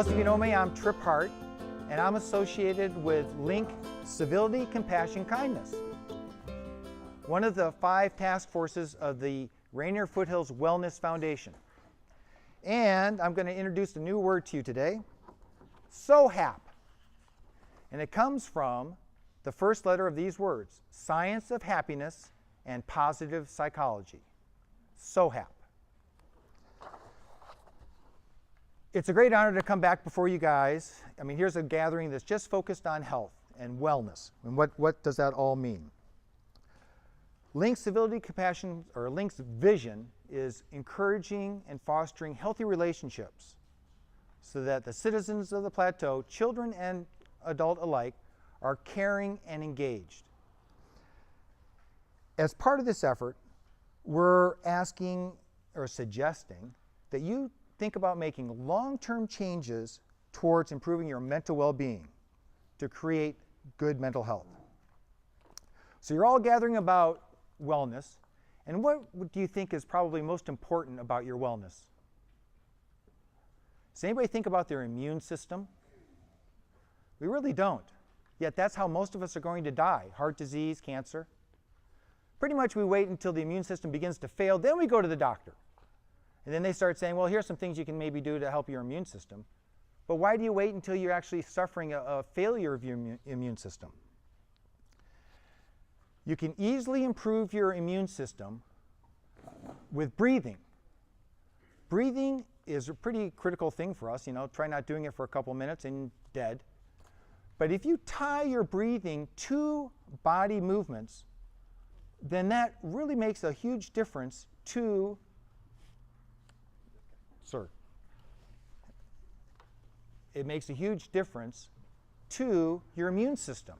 Most of you know me, I'm Hart, and I'm associated with Link Civility, Compassion, Kindness, one of the 5 task forces of the Rainier Foothills Wellness Foundation. And I'm going to introduce a new word to you today, SoHapp. And it comes from the first letter of these words, Science of Happiness and Positive Psychology. SoHapp. It's a great honor to come back before you guys. I mean, here's a gathering that's just focused on health and wellness. And what does that all mean? Link's Civility, Compassion, or Link's vision is encouraging and fostering healthy relationships so that the citizens of the plateau, children and adult alike, are caring and engaged. As part of this effort, we're asking or suggesting that you think about making long-term changes towards improving your mental well-being to create good mental health. So you're all gathering about wellness, and what do you think is probably most important about your wellness? Does anybody think about their immune system? We really don't. Yet that's how most of us are going to die. Heart disease, cancer. Pretty much we wait until the immune system begins to fail, then we go to the doctor. And then they start saying, well, here's some things you can maybe do to help your immune system. But why do you wait until you're actually suffering a failure of your immune system? You can easily improve your immune system with breathing. Breathing is a pretty critical thing for us. You know, try not doing it for a couple minutes and dead. But if you tie your breathing to body movements, then that really makes a huge difference to It makes a huge difference to your immune system.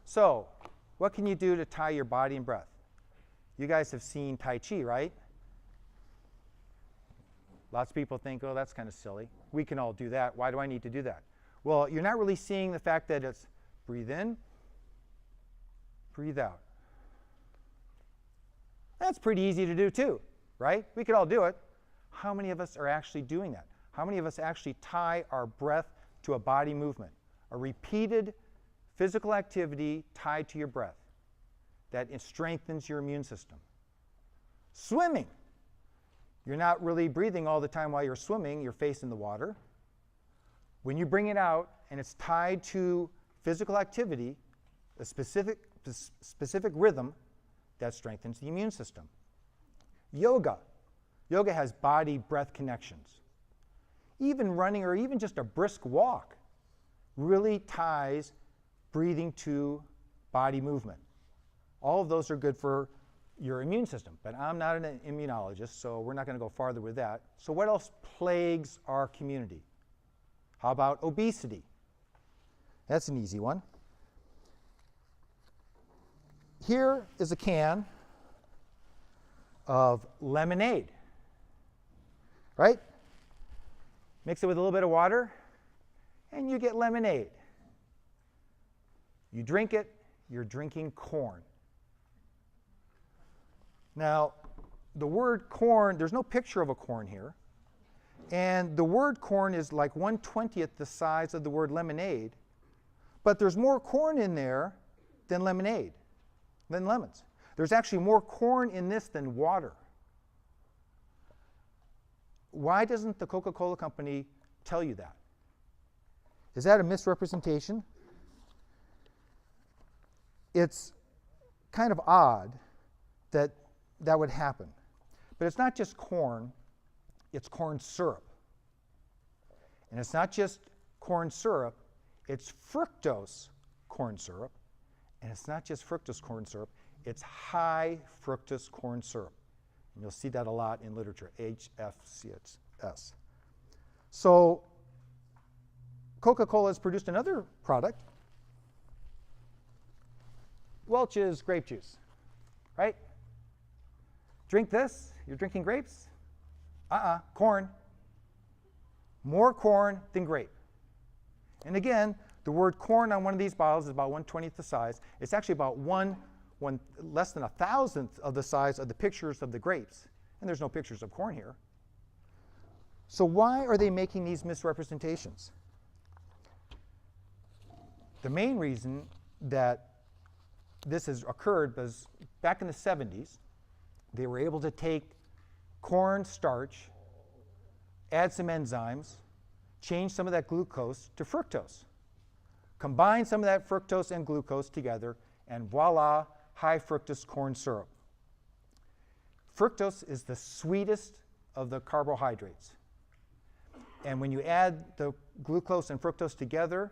So, what can you do to tie your body and breath? You guys have seen Tai Chi, right? Lots of people think, oh, that's kind of silly. We can all do that. Why do I need to do that? Well, you're not really seeing the fact that it's breathe in, breathe out. That's pretty easy to do too, right? We could all do it. How many of us are actually doing that? How many of us actually tie our breath to a body movement, a repeated physical activity tied to your breath that strengthens your immune system? Swimming. You're not really breathing all the time while you're swimming. You're facing the water. When you bring it out and it's tied to physical activity, a specific rhythm, that strengthens the immune system. Yoga. Yoga has body-breath connections. Even running or even just a brisk walk really ties breathing to body movement. All of those are good for your immune system, but I'm not an immunologist, so we're not going to go farther with that. So what else plagues our community? How about obesity? That's an easy one. Here is a can of lemonade, right? Mix it with a little bit of water, and you get lemonade. You drink it, you're drinking corn. Now, the word corn, there's no picture of a corn here, and the word corn is like 1/20th the size of the word lemonade, but there's more corn in there than lemonade, than lemons. There's actually more corn in this than water. Why doesn't the Coca-Cola company tell you that? Is that a misrepresentation? It's kind of odd that that would happen. But it's not just corn, it's corn syrup. And it's not just corn syrup, it's fructose corn syrup. And it's not just fructose corn syrup, it's high fructose corn syrup. And you'll see that a lot in literature, HFCS. So Coca-Cola has produced another product, Welch's grape juice, right? Drink this, you're drinking grapes? Corn. More corn than grape. And again, the word corn on one of these bottles is about 1/20th the size. It's actually about less than 1,000th of the size of the pictures of the grapes. And there's no pictures of corn here. So why are they making these misrepresentations? The main reason that this has occurred was back in the 70s, they were able to take corn starch, add some enzymes, change some of that glucose to fructose, combine some of that fructose and glucose together, and voila, high fructose corn syrup. Fructose is the sweetest of the carbohydrates. And when you add the glucose and fructose together,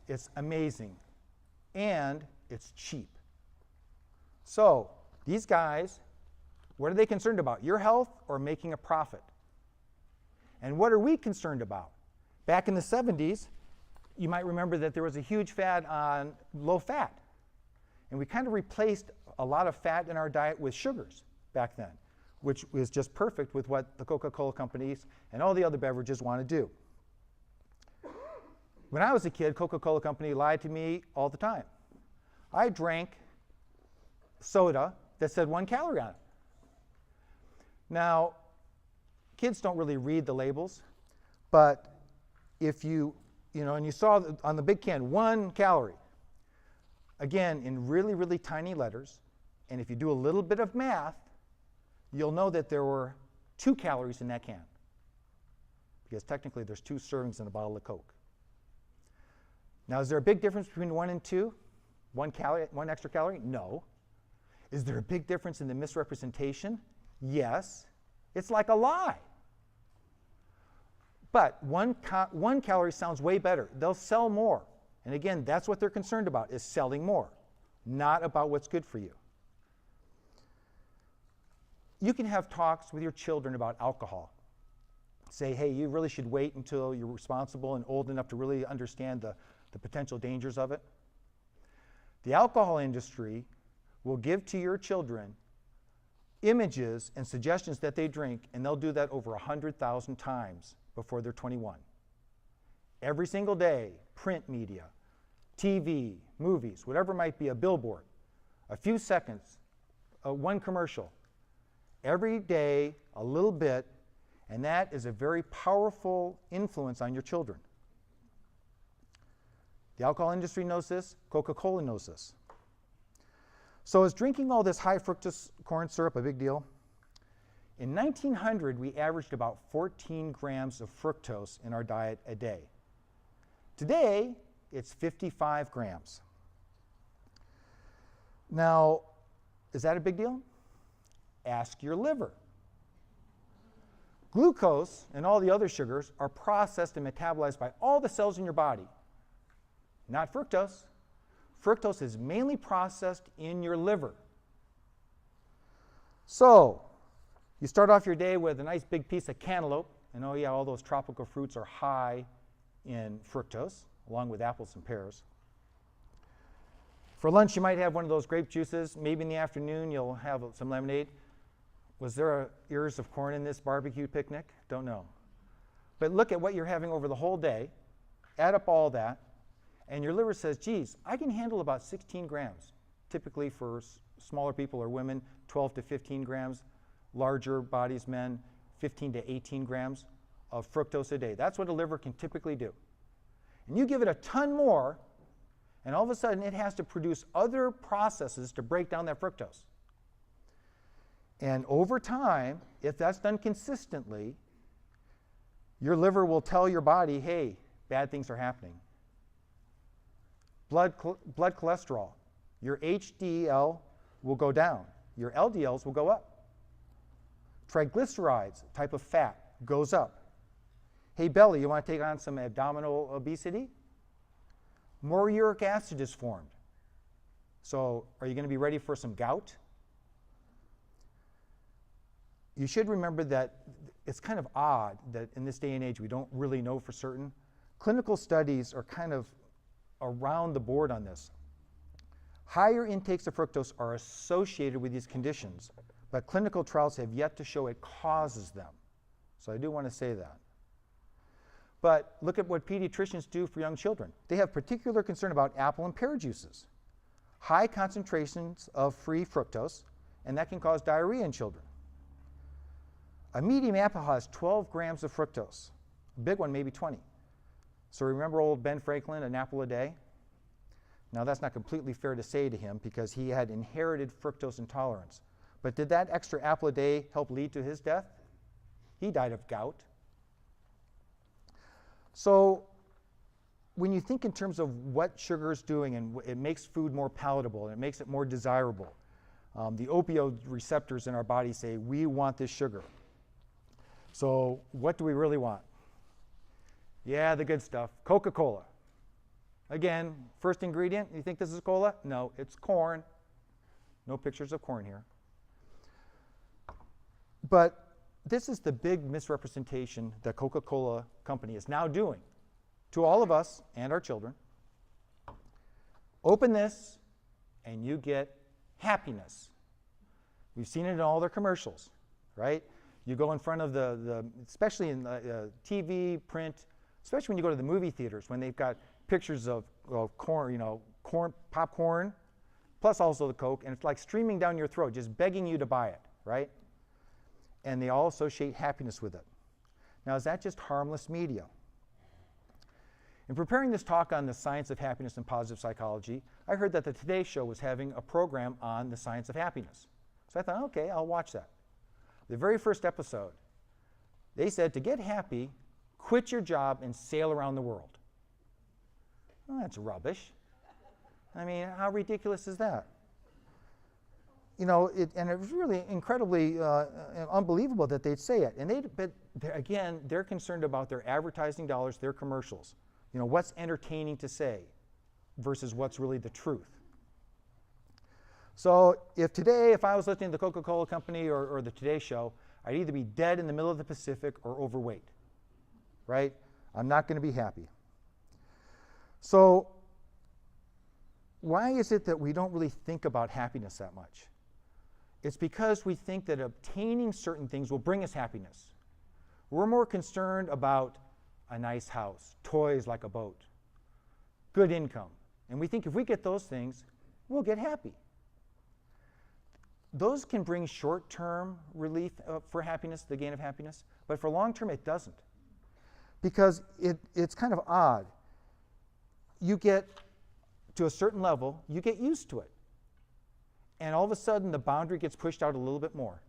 it's amazing. And it's cheap. So these guys, what are they concerned about? Your health or making a profit? And what are we concerned about? Back in the 70s, you might remember that there was a huge fad on low fat. And we kind of replaced a lot of fat in our diet with sugars back then, which was just perfect with what the Coca-Cola companies and all the other beverages want to do. When I was a kid, Coca-Cola company lied to me all the time. I drank soda that said 1 calorie on it. Now, kids don't really read the labels, but if you and you saw on the big can, 1 calorie, again, in really, really tiny letters, and if you do a little bit of math, you'll know that there were 2 calories in that can, because technically there's 2 servings in a bottle of Coke. Now, is there a big difference between 1 and 2? 1 extra calorie? No. Is there a big difference in the misrepresentation? Yes. It's like a lie. But 1 calorie sounds way better. They'll sell more. And again, that's what they're concerned about, is selling more, not about what's good for you. You can have talks with your children about alcohol. Say, hey, you really should wait until you're responsible and old enough to really understand the potential dangers of it. The alcohol industry will give to your children images and suggestions that they drink, and they'll do that over 100,000 times before they're 21. Every single day, print media, TV, movies, whatever it might be, a billboard, a few seconds, 1 commercial, every day, a little bit, and that is a very powerful influence on your children. The alcohol industry knows this. Coca-Cola knows this. So is drinking all this high fructose corn syrup a big deal? In 1900, we averaged about 14 grams of fructose in our diet a day. Today, it's 55 grams. Now, is that a big deal? Ask your liver. Glucose and all the other sugars are processed and metabolized by all the cells in your body, not fructose. Fructose is mainly processed in your liver. So, you start off your day with a nice big piece of cantaloupe, and oh yeah, all those tropical fruits are high in fructose, along with apples and pears. For lunch, you might have one of those grape juices. Maybe in the afternoon, you'll have some lemonade. Was there ears of corn in this barbecue picnic? Don't know. But look at what you're having over the whole day. Add up all that. And your liver says, geez, I can handle about 16 grams. Typically for smaller people or women, 12 to 15 grams. Larger bodies, men, 15 to 18 grams of fructose a day. That's what a liver can typically do. And you give it a ton more, and all of a sudden it has to produce other processes to break down that fructose. And over time, if that's done consistently, your liver will tell your body, hey, bad things are happening. Blood cholesterol, your HDL will go down. Your LDLs will go up. Triglycerides, type of fat, goes up. Hey, belly, you want to take on some abdominal obesity? More uric acid is formed. So are you going to be ready for some gout? You should remember that it's kind of odd that in this day and age we don't really know for certain. Clinical studies are kind of around the board on this. Higher intakes of fructose are associated with these conditions, but clinical trials have yet to show it causes them. So I do want to say that. But look at what pediatricians do for young children. They have particular concern about apple and pear juices. High concentrations of free fructose, and that can cause diarrhea in children. A medium apple has 12 grams of fructose. A big one, maybe 20. So remember old Ben Franklin, an apple a day? Now that's not completely fair to say to him because he had inherited fructose intolerance. But did that extra apple a day help lead to his death? He died of gout. So when you think in terms of what sugar is doing, and it makes food more palatable, and it makes it more desirable, the opioid receptors in our body say, we want this sugar. So what do we really want? Yeah, the good stuff. Coca-Cola. Again, first ingredient, you think this is cola? No, it's corn. No pictures of corn here. But this is the big misrepresentation that Coca-Cola company is now doing to all of us and our children. Open this and you get happiness. We've seen it in all their commercials, right? You go in front of especially in TV, print, especially when you go to the movie theaters, when they've got pictures of corn, popcorn, plus also the Coke, and it's like streaming down your throat, just begging you to buy it, right? And they all associate happiness with it. Now, is that just harmless media? In preparing this talk on the science of happiness and positive psychology, I heard that the Today Show was having a program on the science of happiness. So I thought, okay, I'll watch that. The very first episode, they said to get happy, quit your job and sail around the world. Well, that's rubbish. I mean, how ridiculous is that? And it was really incredibly unbelievable that they'd say it. But again, they're concerned about their advertising dollars, their commercials. What's entertaining to say versus what's really the truth. So if I was listening to the Coca-Cola company or the Today Show, I'd either be dead in the middle of the Pacific or overweight, right? I'm not going to be happy. So why is it that we don't really think about happiness that much? It's because we think that obtaining certain things will bring us happiness. We're more concerned about a nice house, toys like a boat, good income. And we think if we get those things, we'll get happy. Those can bring short-term relief for happiness, the gain of happiness, but for long-term it doesn't. Because it's kind of odd. You get to a certain level, you get used to it. And all of a sudden the boundary gets pushed out a little bit more.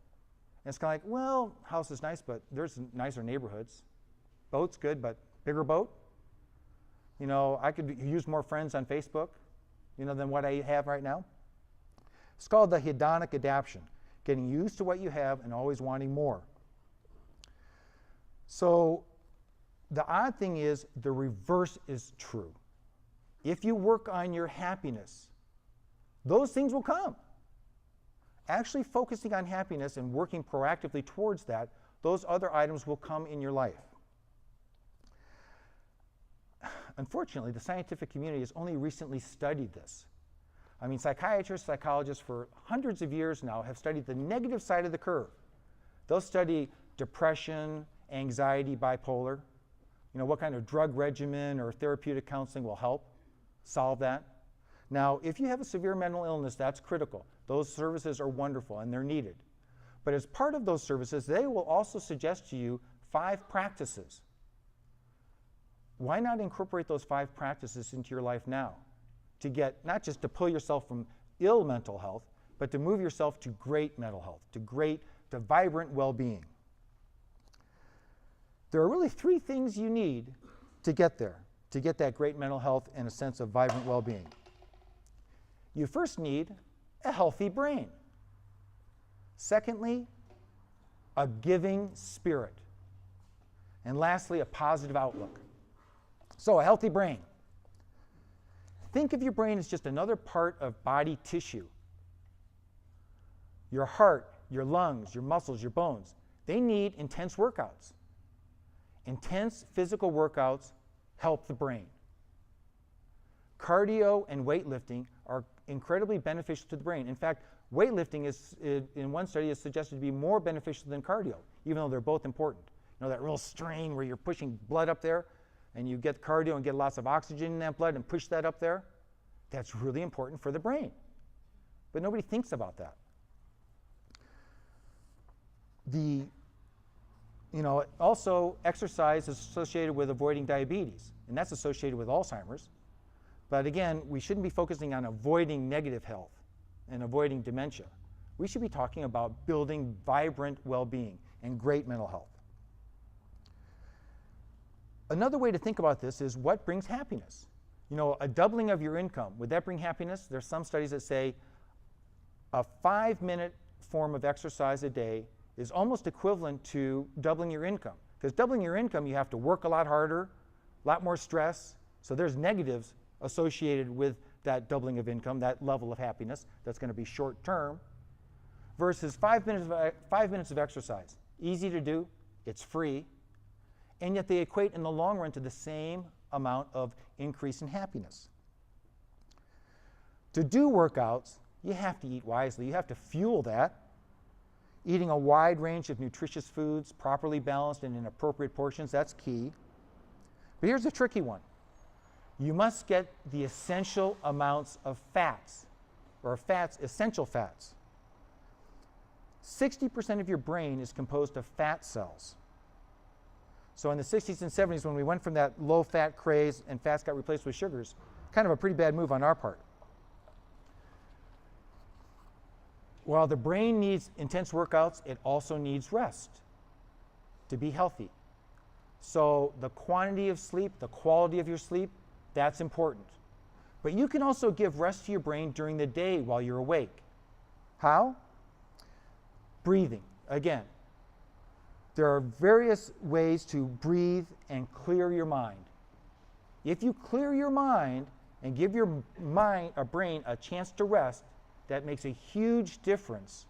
And it's kind of like, well, house is nice, but there's nicer neighborhoods. Boat's good, but bigger boat. I could use more friends on Facebook, than what I have right now. It's called the hedonic adaptation, getting used to what you have and always wanting more. So the odd thing is the reverse is true. If you work on your happiness, those things will come. Actually focusing on happiness and working proactively towards that, those other items will come in your life. Unfortunately, the scientific community has only recently studied this. I mean, psychiatrists, psychologists for hundreds of years now have studied the negative side of the curve. They'll study depression, anxiety, bipolar. What kind of drug regimen or therapeutic counseling will help solve that. Now, if you have a severe mental illness, that's critical. Those services are wonderful and they're needed. But as part of those services, they will also suggest to you 5 practices. Why not incorporate those 5 practices into your life now? To get, not just to pull yourself from ill mental health, but to move yourself to great mental health, to vibrant well-being. There are really 3 things you need to get there, to get that great mental health and a sense of vibrant well-being. You first need a healthy brain. Secondly, a giving spirit. And lastly, a positive outlook. So, a healthy brain. Think of your brain as just another part of body tissue. Your heart, your lungs, your muscles, your bones, they need intense workouts. Intense physical workouts help the brain. Cardio and weightlifting are incredibly beneficial to the brain. In fact, weightlifting is, in one study, is suggested to be more beneficial than cardio, even though they're both important. That real strain where you're pushing blood up there, and you get cardio and get lots of oxygen in that blood and push that up there, that's really important for the brain. But nobody thinks about that. The Also exercise is associated with avoiding diabetes, and that's associated with Alzheimer's. But again, we shouldn't be focusing on avoiding negative health and avoiding dementia. We should be talking about building vibrant well-being and great mental health. Another way to think about this is what brings happiness. A doubling of your income, would that bring happiness? There's some studies that say a 5-minute form of exercise a day is almost equivalent to doubling your income. Because doubling your income, you have to work a lot harder, a lot more stress. So there's negatives associated with that doubling of income, that level of happiness that's going to be short term, versus 5 minutes of exercise. Easy to do, it's free, and yet they equate in the long run to the same amount of increase in happiness. To do workouts, you have to eat wisely. You have to fuel that. Eating a wide range of nutritious foods, properly balanced and in appropriate portions, that's key. But here's a tricky one. You must get the essential amounts of fats, or essential fats. 60% of your brain is composed of fat cells. So in the 60s and 70s, when we went from that low-fat craze and fats got replaced with sugars, kind of a pretty bad move on our part. While the brain needs intense workouts, it also needs rest to be healthy. So the quantity of sleep, the quality of your sleep, that's important. But you can also give rest to your brain during the day while you're awake. How? Breathing. Again, there are various ways to breathe and clear your mind. If you clear your mind and give your brain a chance to rest, that makes a huge difference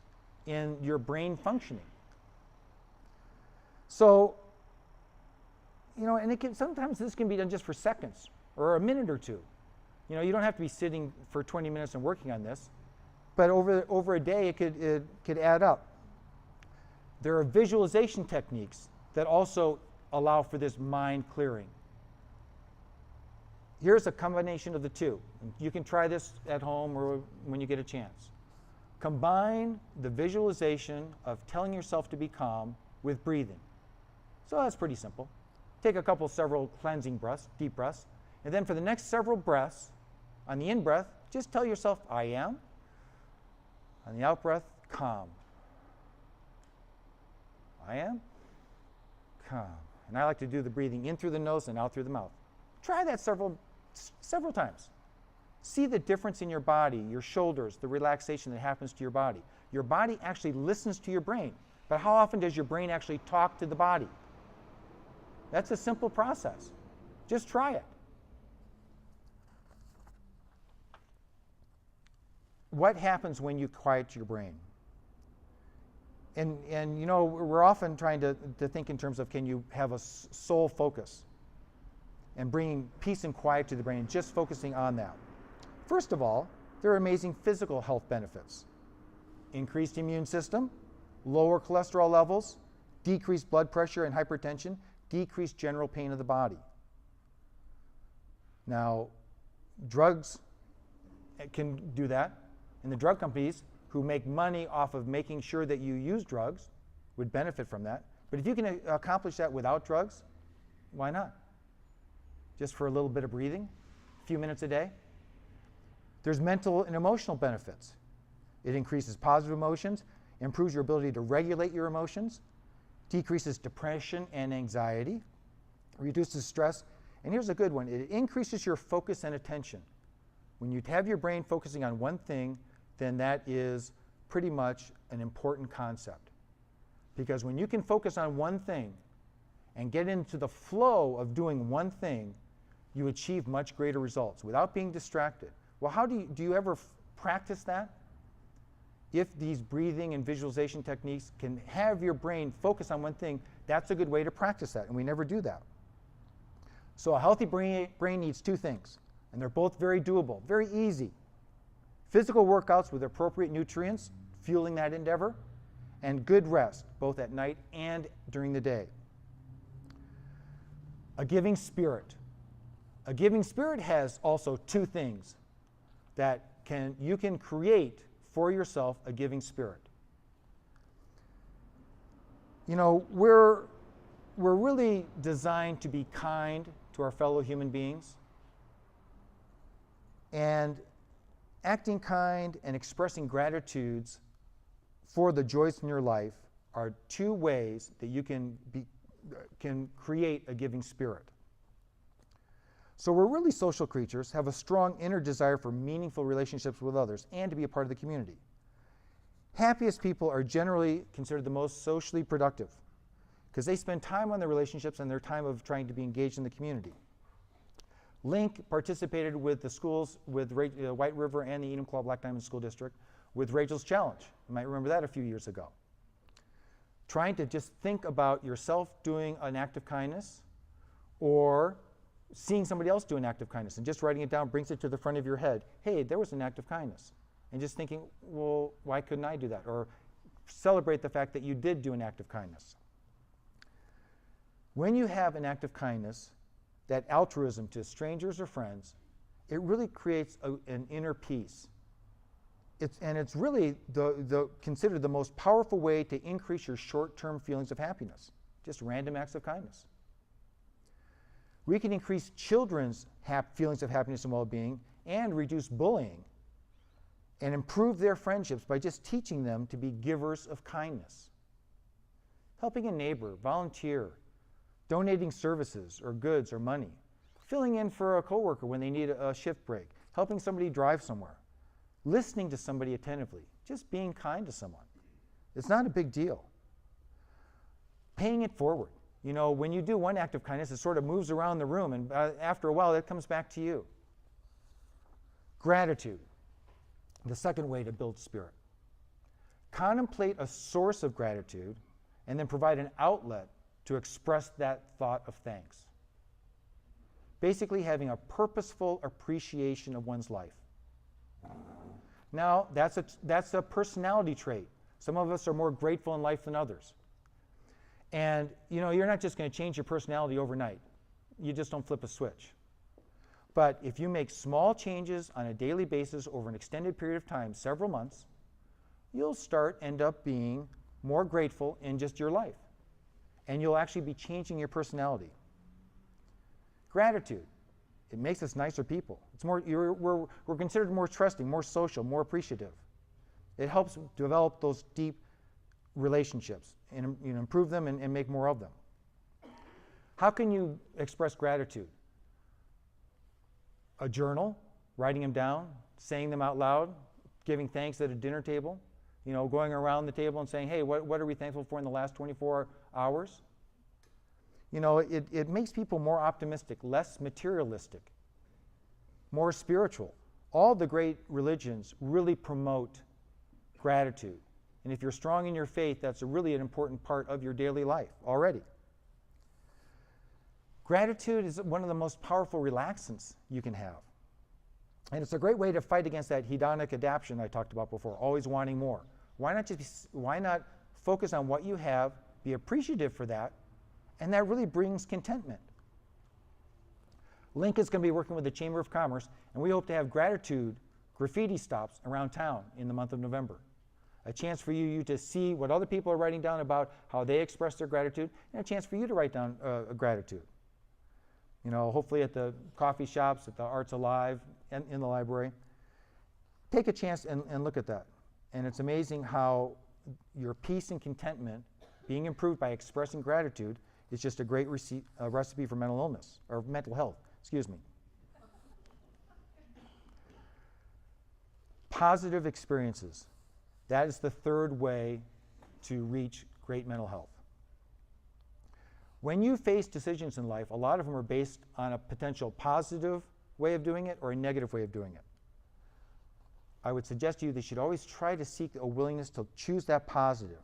in your brain functioning. So, and sometimes this can be done just for seconds or a minute or two. You don't have to be sitting for 20 minutes and working on this, but over a day it could add up. There are visualization techniques that also allow for this mind clearing. Here's a combination of the two. You can try this at home or when you get a chance. Combine the visualization of telling yourself to be calm with breathing. So that's pretty simple. Take several cleansing breaths, deep breaths, and then for the next several breaths, on the in-breath, just tell yourself, I am. On the out-breath, calm. I am calm. And I like to do the breathing in through the nose and out through the mouth. Try that several times. See the difference in your body, your shoulders, the relaxation that happens to your body. Your body actually listens to your brain. But how often does your brain actually talk to the body? That's a simple process. Just try it. What happens when you quiet your brain? And we're often trying to think in terms of, can you have a sole focus and bringing peace and quiet to the brain, just focusing on that. First of all, there are amazing physical health benefits. Increased immune system, lower cholesterol levels, decreased blood pressure and hypertension, decreased general pain of the body. Now, drugs can do that, and the drug companies who make money off of making sure that you use drugs would benefit from that. But if you can accomplish that without drugs, why not? Just for a little bit of breathing, a few minutes a day. There's mental and emotional benefits. It increases positive emotions, improves your ability to regulate your emotions, decreases depression and anxiety, reduces stress, and here's a good one, it increases your focus and attention. When you have your brain focusing on one thing, then that is pretty much an important concept. Because when you can focus on one thing and get into the flow of doing one thing, you achieve much greater results without being distracted. Well, how do you ever practice that? If these breathing and visualization techniques can have your brain focus on one thing, that's a good way to practice that, and we never do that. So a healthy brain needs two things, and they're both very doable, very easy. Physical workouts with appropriate nutrients, fueling that endeavor, and good rest, both at night and during the day. A giving spirit. A giving spirit has also two things that you can create for yourself, a giving spirit. We're we're really designed to be kind to our fellow human beings. And acting kind and expressing gratitudes for the joys in your life are two ways that you can create a giving spirit. So we're really social creatures, have a strong inner desire for meaningful relationships with others and to be a part of the community. Happiest people are generally considered the most socially productive because they spend time on their relationships and their time of trying to be engaged in the community. Link participated with the schools, with White River and the Enumclaw Black Diamond School District with Rachel's Challenge. You might remember that a few years ago. Trying to just think about yourself doing an act of kindness or seeing somebody else do an act of kindness and just writing it down brings it to the front of your head. Hey, there was an act of kindness. And just thinking, well, why couldn't I do that? Or celebrate the fact that you did do an act of kindness. When you have an act of kindness, that altruism to strangers or friends, it really creates an inner peace. It's really considered the most powerful way to increase your short-term feelings of happiness, just random acts of kindness. We can increase children's feelings of happiness and well-being and reduce bullying and improve their friendships by just teaching them to be givers of kindness. Helping a neighbor, volunteer, donating services or goods or money, filling in for a coworker when they need a shift break, helping somebody drive somewhere, listening to somebody attentively, just being kind to someone. It's not a big deal. Paying it forward. You know, when you do one act of kindness, it sort of moves around the room, and after a while, it comes back to you. Gratitude, the second way to build spirit. Contemplate a source of gratitude and then provide an outlet to express that thought of thanks. Basically, having a purposeful appreciation of one's life. Now, that's a personality trait. Some of us are more grateful in life than others. And you know, you're not just going to change your personality overnight. You just don't flip a switch. But if you make small changes on a daily basis over an extended period of time, several months, you'll end up being more grateful in just your life. And you'll actually be changing your personality. Gratitude. It makes us nicer people. It's more, we're considered more trusting, more social, more appreciative. It helps develop those deep relationships and improve them and make more of them. How can you express gratitude? A journal, writing them down, saying them out loud, giving thanks at a dinner table, you know, going around the table and saying, hey, what are we thankful for in the last 24 hours? You know, it makes people more optimistic, less materialistic, more spiritual. All the great religions really promote gratitude. And if you're strong in your faith, that's really an important part of your daily life already. Gratitude is one of the most powerful relaxants you can have. And it's a great way to fight against that hedonic adaptation I talked about before, always wanting more. Why not focus on what you have, be appreciative for that, and that really brings contentment. Link is going to be working with the Chamber of Commerce, and we hope to have gratitude graffiti stops around town in the month of November. A chance for you to see what other people are writing down about how they express their gratitude, and a chance for you to write down gratitude. You know, hopefully at the coffee shops, at the Arts Alive, and in the library. Take a chance and look at that. And it's amazing how your peace and contentment being improved by expressing gratitude is just a great recipe for mental illness, or mental health, excuse me. Positive experiences. That is the third way to reach great mental health. When you face decisions in life, a lot of them are based on a potential positive way of doing it or a negative way of doing it. I would suggest to you that you should always try to seek a willingness to choose that positive.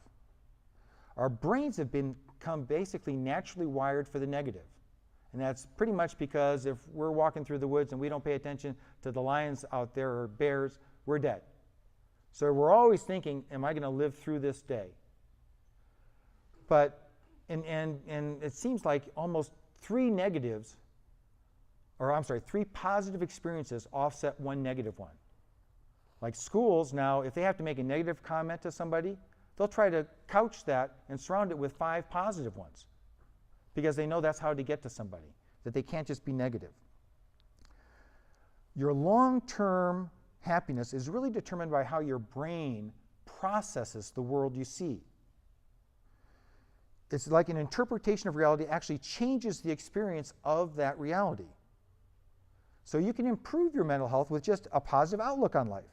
Our brains have become basically naturally wired for the negative. And that's pretty much because if we're walking through the woods and we don't pay attention to the lions out there or bears, we're dead. So we're always thinking, am I going to live through this day? But, and it seems like almost three positive experiences offset one negative one. Like schools now, if they have to make a negative comment to somebody, they'll try to couch that and surround it with 5 positive ones. because they know that's how to get to somebody, that they can't just be negative. Your long-term happiness is really determined by how your brain processes the world you see. It's like an interpretation of reality actually changes the experience of that reality. So you can improve your mental health with just a positive outlook on life.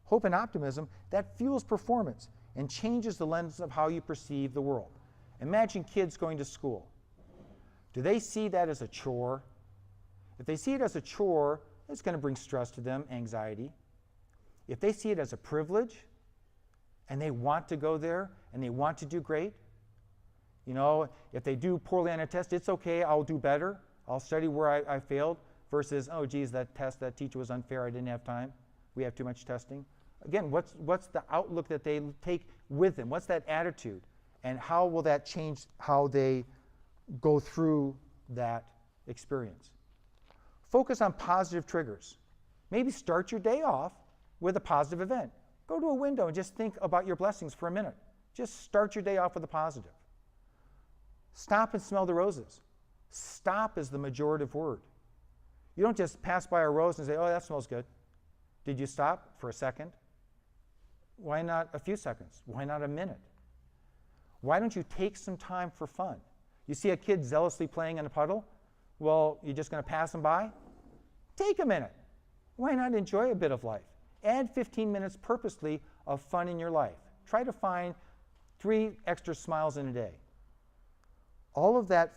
Hope and optimism, that fuels performance and changes the lens of how you perceive the world. Imagine kids going to school. Do they see that as a chore? If they see it as a chore, it's going to bring stress to them, anxiety. If they see it as a privilege, and they want to go there, and they want to do great, you know, if they do poorly on a test, it's okay, I'll do better. I'll study where I failed, versus, oh, geez, that test, that teacher was unfair, I didn't have time. We have too much testing. Again, what's the outlook that they take with them? What's that attitude? And how will that change how they go through that experience? Focus on positive triggers. Maybe start your day off with a positive event. Go to a window and just think about your blessings for a minute. Just start your day off with a positive. Stop and smell the roses. Stop is the majorative word. You don't just pass by a rose and say, oh, that smells good. Did you stop for a second? Why not a few seconds? Why not a minute? Why don't you take some time for fun? You see a kid zealously playing in a puddle? Well, you're just going to pass them by? Take a minute. Why not enjoy a bit of life? Add 15 minutes purposely of fun in your life. Try to find 3 extra smiles in a day. All of that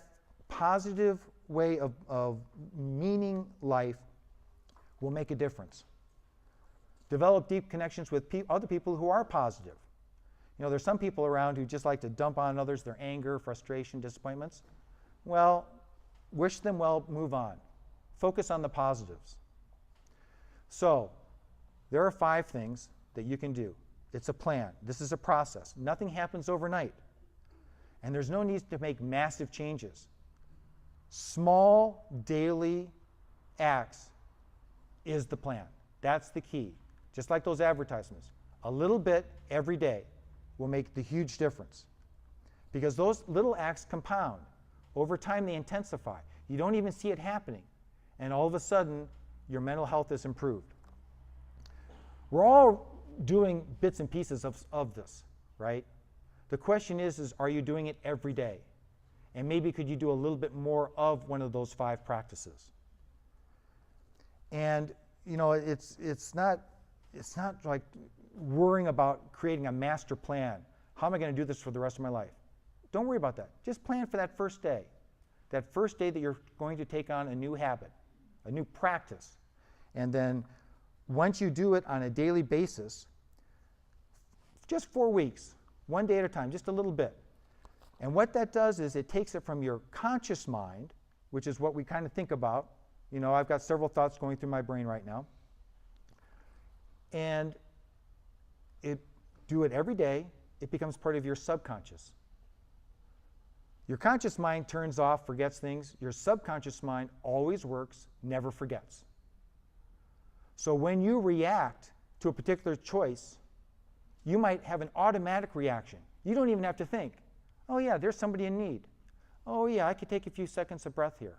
positive way of meaning life will make a difference. Develop deep connections with other people who are positive. You know, there's some people around who just like to dump on others their anger, frustration, disappointments. Well, wish them well, move on. Focus on the positives. So, there are 5 things that you can do. It's a plan. This is a process. Nothing happens overnight. And there's no need to make massive changes. Small daily acts is the plan. That's the key. Just like those advertisements. A little bit every day will make the huge difference. Because those little acts compound. Over time they intensify. You don't even see it happening. And all of a sudden, your mental health is improved. We're all doing bits and pieces of this, right? The question is are you doing it every day? And maybe could you do a little bit more of one of those 5 practices? And you know, it's not like worrying about creating a master plan. How am I going to do this for the rest of my life? Don't worry about that. Just plan for that first day. That first day that you're going to take on a new habit, a new practice. And then once you do it on a daily basis, just 4 weeks, one day at a time, just a little bit. And what that does is it takes it from your conscious mind, which is what we kind of think about. You know, I've got several thoughts going through my brain right now. And do it every day, it becomes part of your subconscious. Your conscious mind turns off, forgets things. Your subconscious mind always works, never forgets. So when you react to a particular choice, you might have an automatic reaction. You don't even have to think. Oh yeah, there's somebody in need. Oh yeah, I could take a few seconds of breath here.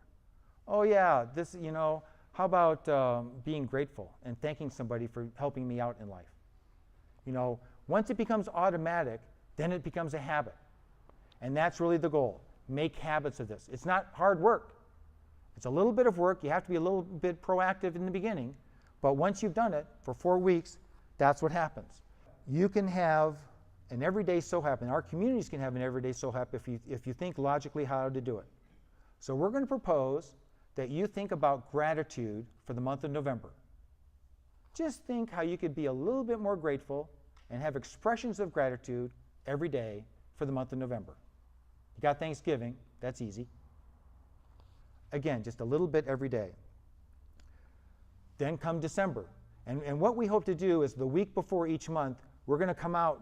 Oh yeah, this, you know, how about being grateful and thanking somebody for helping me out in life? You know, once it becomes automatic, then it becomes a habit. And that's really the goal. Make habits of this. It's not hard work. It's a little bit of work. You have to be a little bit proactive in the beginning. But once you've done it for 4 weeks, that's what happens. You can have an everyday SoHapp, and our communities can have an everyday SoHapp if you think logically how to do it. So we're going to propose that you think about gratitude for the month of November. Just think how you could be a little bit more grateful and have expressions of gratitude every day for the month of November. You got Thanksgiving, that's easy. Again, just a little bit every day. Then come December. And what we hope to do is the week before each month, we're going to come out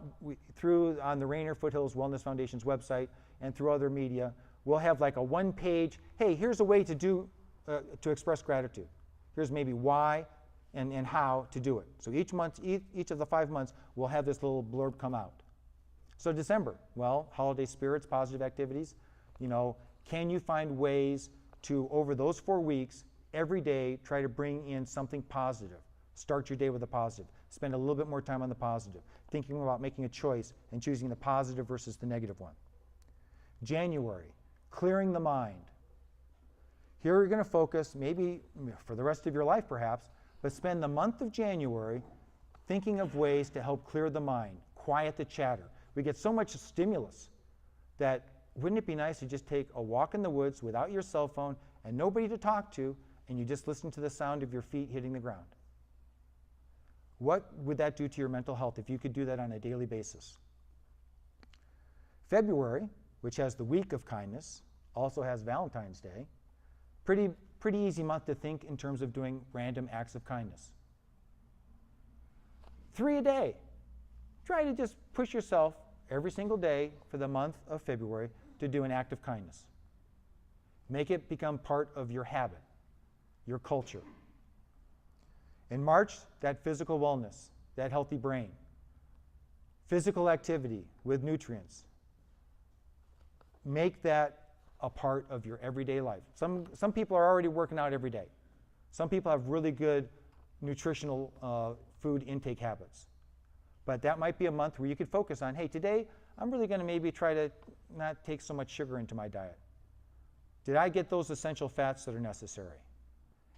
through on the Rainier Foothills Wellness Foundation's website and through other media. We'll have like a 1-page, hey, here's a way to express gratitude. Here's maybe why and how to do it. So each month, each of the 5 months, we'll have this little blurb come out. So December, well, holiday spirits, positive activities, you know, Can you find ways to, over those 4 weeks, every day, try to bring in something positive? Start your day with a positive. Spend a little bit more time on the positive, thinking about making a choice and choosing the positive versus the negative one. January, clearing the mind. Here you're going to focus, maybe for the rest of your life perhaps, but spend the month of January thinking of ways to help clear the mind, quiet the chatter. We get so much stimulus that wouldn't it be nice to just take a walk in the woods without your cell phone and nobody to talk to, and you just listen to the sound of your feet hitting the ground? What would that do to your mental health if you could do that on a daily basis? February, which has the week of kindness, also has Valentine's Day. Pretty easy month to think in terms of doing random acts of kindness. 3 a day. Try to just push yourself every single day for the month of February to do an act of kindness. Make it become part of your habit, your culture. In March, that physical wellness, that healthy brain, physical activity with nutrients. Make that a part of your everyday life. Some people are already working out every day. Some people have really good nutritional food intake habits. But that might be a month where you could focus on, hey, today I'm really going to maybe try to not take so much sugar into my diet. Did I get those essential fats that are necessary?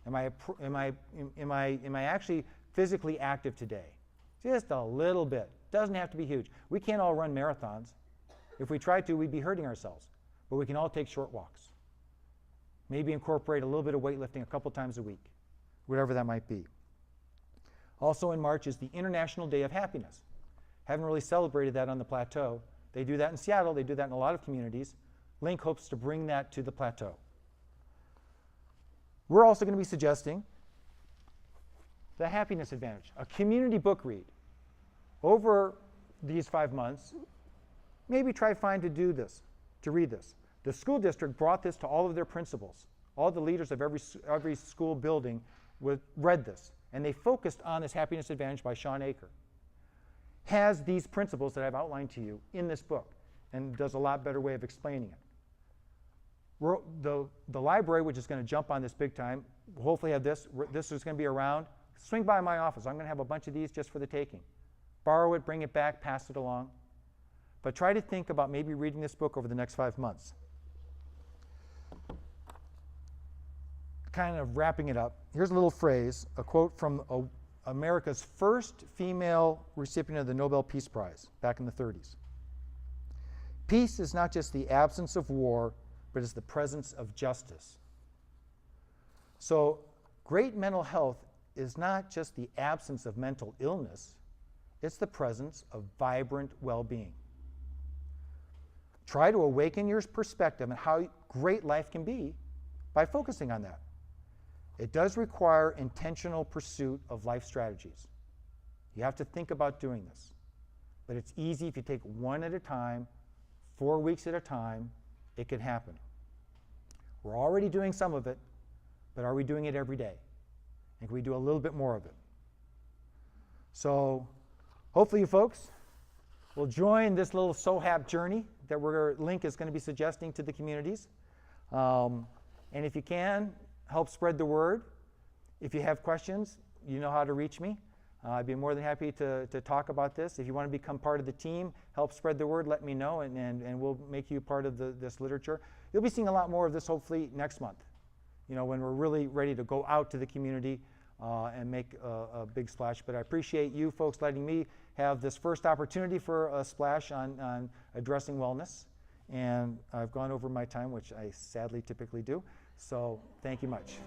Am I actually physically active today? Just a little bit. Doesn't have to be huge. We can't all run marathons. If we tried to, we'd be hurting ourselves. But we can all take short walks. Maybe incorporate a little bit of weightlifting a couple times a week, whatever that might be. Also in March is the International Day of Happiness. Haven't really celebrated that on the plateau. They do that in Seattle. They do that in a lot of communities. Link hopes to bring that to the plateau. We're also going to be suggesting the Happiness Advantage, a community book read. Over these 5 months, maybe try to do this, to read this. The school district brought this to all of their principals. All the leaders of every school building read this, and they focused on this Happiness Advantage by Sean Aker. Has these principles that I've outlined to you in this book, and does a lot better way of explaining it. The library, which is going to jump on this big time, will hopefully have this. This is going to be around. Swing by my office. I'm going to have a bunch of these just for the taking. Borrow it, bring it back, pass it along. But try to think about maybe reading this book over the next 5 months. Kind of wrapping it up, here's a little phrase, a quote from America's first female recipient of the Nobel Peace Prize back in the 30s. Peace is not just the absence of war, but it's the presence of justice. So great mental health is not just the absence of mental illness, it's the presence of vibrant well-being. Try to awaken your perspective on how great life can be by focusing on that. It does require intentional pursuit of life strategies. You have to think about doing this. But it's easy if you take one at a time, 4 weeks at a time, it can happen. We're already doing some of it, but are we doing it every day? And can we do a little bit more of it? So hopefully you folks will join this little SoHapp journey that Link is going to be suggesting to the communities. And if you can, help spread the word. If you have questions, you know how to reach me. I'd be more than happy to talk about this. If you want to become part of the team, help spread the word, let me know, and we'll make you part of this literature. You'll be seeing a lot more of this hopefully next month, when we're really ready to go out to the community and make a big splash. But I appreciate you folks letting me have this first opportunity for a splash on addressing wellness. And I've gone over my time, which I sadly typically do. So thank you much.